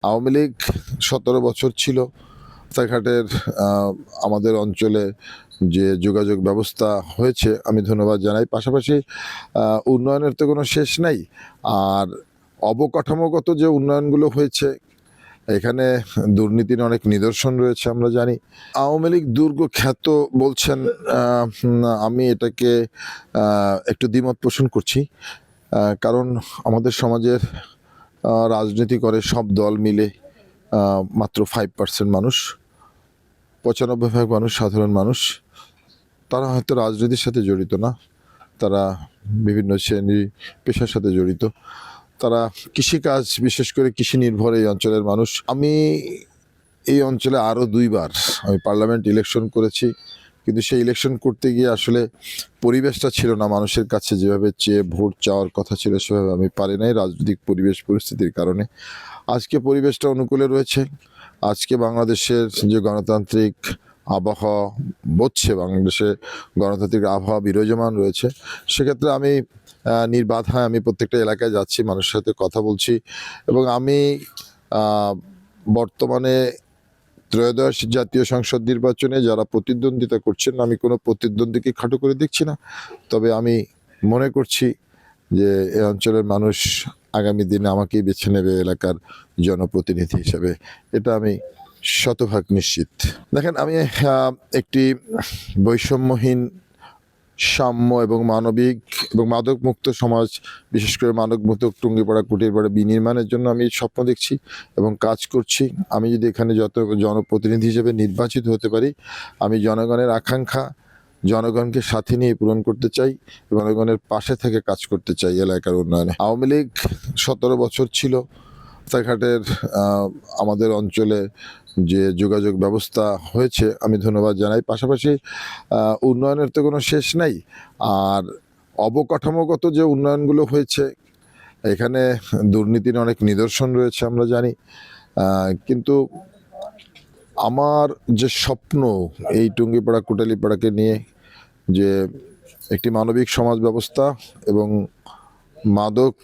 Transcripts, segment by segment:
আওয়ামী লীগ ১৭ বছর ছিল। রাস্তাঘাটের আমাদের অঞ্চলে যে যোগাযোগ ব্যবস্থা হয়েছে আমি ধন্যবাদ জানাই। পাশাপাশি উন্নয়নের তো কোনো শেষ নাই। আর অবকাঠামোগত যে উন্নয়নগুলো হয়েছে এখানে দুর্নীতির অনেক নিদর্শন রয়েছে আমরা জানি। আওয়ামী লীগ দুর্গ খ্যাত বলছেন, আমি এটাকে একটু দ্বিমত পোষণ করছি। কারণ আমাদের সমাজের রাজনীতি করে সব দল মিলে মাত্র 5% মানুষ, 95% মানুষ সাধারণ মানুষ। তারা হয়তো রাজনীতির সাথে জড়িত না, তারা বিভিন্ন শ্রেণী পেশার সাথে জড়িত। তারা কৃষিকাজ, বিশেষ করে কৃষি নির্ভর এই অঞ্চলের মানুষ। আমি এই অঞ্চলে আরও 2 বার আমি পার্লামেন্ট ইলেকশন করেছি, কিন্তু সেই ইলেকশন করতে গিয়ে আসলে পরিবেশটা ছিল না মানুষের কাছে যেভাবে চেয়ে ভোট চাওয়ার কথা ছিল সেভাবে আমি পারি নাই রাজনৈতিক পরিবেশ পরিস্থিতির কারণে। আজকে পরিবেশটা অনুকূলে রয়েছে। আজকে বাংলাদেশের যে গণতান্ত্রিক আবহাওয়া বচ্ছে, বাংলাদেশে গণতান্ত্রিক আবহাওয়া বিরাজমান রয়েছে। সেক্ষেত্রে আমি নির্বাধায় আমি প্রত্যেকটা এলাকায় যাচ্ছি, মানুষের সাথে কথা বলছি এবং আমি বর্তমানে ত্রয়োদশ জাতীয় সংসদ নির্বাচনে যারা প্রতিদ্বন্দ্বিতা করছেন, আমি কোনো প্রতিদ্বন্দ্বীকে খাটো করে দেখছি না। তবে আমি মনে করছি যে এই অঞ্চলের মানুষ আগামী দিনে আমাকেই বেছে নেবে এলাকার জনপ্রতিনিধি হিসেবে, এটা আমি শতভাগ নিশ্চিত। দেখেন, আমি একটি বৈষম্যহীন, সাম্য এবং মানবিক এবং মাদকমুক্ত সমাজ, বিশেষ করে মাদকমুক্ত টুঙ্গিপাড়া কুটিরপাড়া বিনির্মাণের জন্য আমি স্বপ্ন দেখছি এবং কাজ করছি। আমি যদি এখানে যত জনপ্রতিনিধি হিসেবে নির্বাচিত হতে পারি, আমি জনগণের আকাঙ্ক্ষা জনগণকে সাথে নিয়ে পূরণ করতে চাই, জনগণের পাশে থেকে কাজ করতে চাই এলাকার উন্নয়নে। আওয়ামী লীগ ১৭ বছর ছিল। রাস্তাঘাটের আমাদের অঞ্চলে যে যোগাযোগ ব্যবস্থা হয়েছে আমি ধন্যবাদ জানাই। পাশাপাশি উন্নয়নের তো কোনো শেষ নাই। আর অবকাঠামোগত যে উন্নয়নগুলো হয়েছে এখানে দুর্নীতির অনেক নিদর্শন রয়েছে আমরা জানি। কিন্তু আমার যে স্বপ্ন এই টুঙ্গিপাড়া কোটালীপাড়াকে নিয়ে, যে একটি মানবিক সমাজ ব্যবস্থা এবং মাদক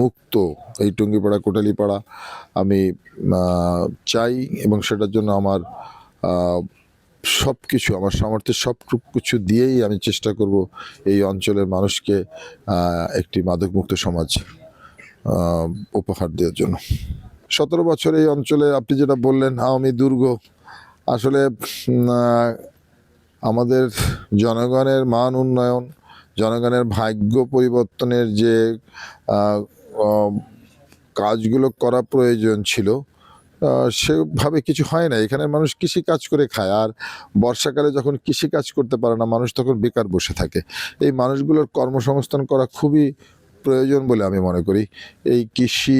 মুক্ত এই টুঙ্গিপাড়া কোটালীপাড়া আমি চাই এবং সেটার জন্য আমার সব কিছু, আমার সামর্থ্যের সব কিছু দিয়েই আমি চেষ্টা করব এই অঞ্চলের মানুষকে একটি মাদকমুক্ত সমাজ উপহার দেওয়ার জন্য। ১৭ বছর এই অঞ্চলে আপনি যেটা বললেন আওয়ামী দুর্গ, আসলে আমাদের জনগণের মান উন্নয়ন, জনগণের ভাগ্য পরিবর্তনের যে কাজগুলো করা প্রয়োজন ছিল সেভাবে কিছু হয় না। এখানে মানুষ কৃষি কাজ করে খায়, আর বর্ষাকালে যখন কৃষি কাজ করতে পারে না মানুষ তখন বেকার বসে থাকে। এই মানুষগুলোর কর্মসংস্থান করা খুবই প্রয়োজন বলে আমি মনে করি। এই কৃষি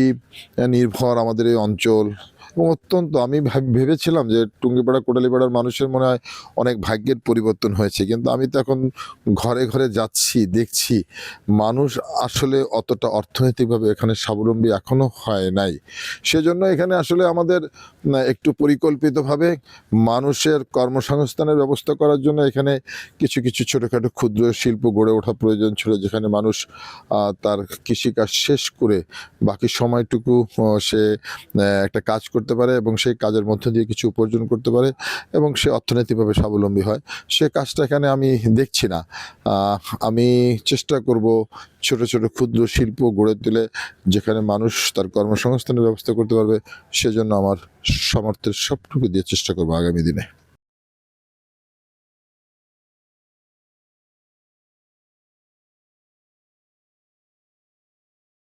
নির্ভর আমাদের এই অঞ্চল এবং অত্যন্ত, আমি ভেবেছিলাম যে টুঙ্গিপাড়া কোটালীপাড়ার মানুষের মনে হয় অনেক ভাগ্যের পরিবর্তন হয়েছে, কিন্তু আমি তো এখন ঘরে ঘরে যাচ্ছি, দেখছি মানুষ আসলে অতটা অর্থনৈতিকভাবে এখানে স্বাবলম্বী এখনও হয় নাই। সেজন্য এখানে আসলে আমাদের একটু পরিকল্পিতভাবে মানুষের কর্মসংস্থানের ব্যবস্থা করার জন্য এখানে কিছু কিছু ছোটোখাটো ক্ষুদ্র শিল্প গড়ে ওঠা প্রয়োজন ছিল, যেখানে মানুষ তার কৃষিকাজ শেষ করে বাকি সময়টুকু সে একটা কাজ করতে পারে এবং সেই কাজের মধ্য দিয়ে কিছু উপার্জন করতে পারে এবং সে অর্থনৈতিকভাবে স্বাবলম্বী হয়। সে কাজটা এখানে আমি দেখছি না। আমি চেষ্টা করব ছোট ছোট ক্ষুদ্র শিল্প গড়ে তুলে যেখানে মানুষ তার কর্মসংস্থানের ব্যবস্থা করতে পারবে, সেজন্য আমার সামর্থ্যের সবটুকু দিয়ে চেষ্টা করবো আগামী দিনে।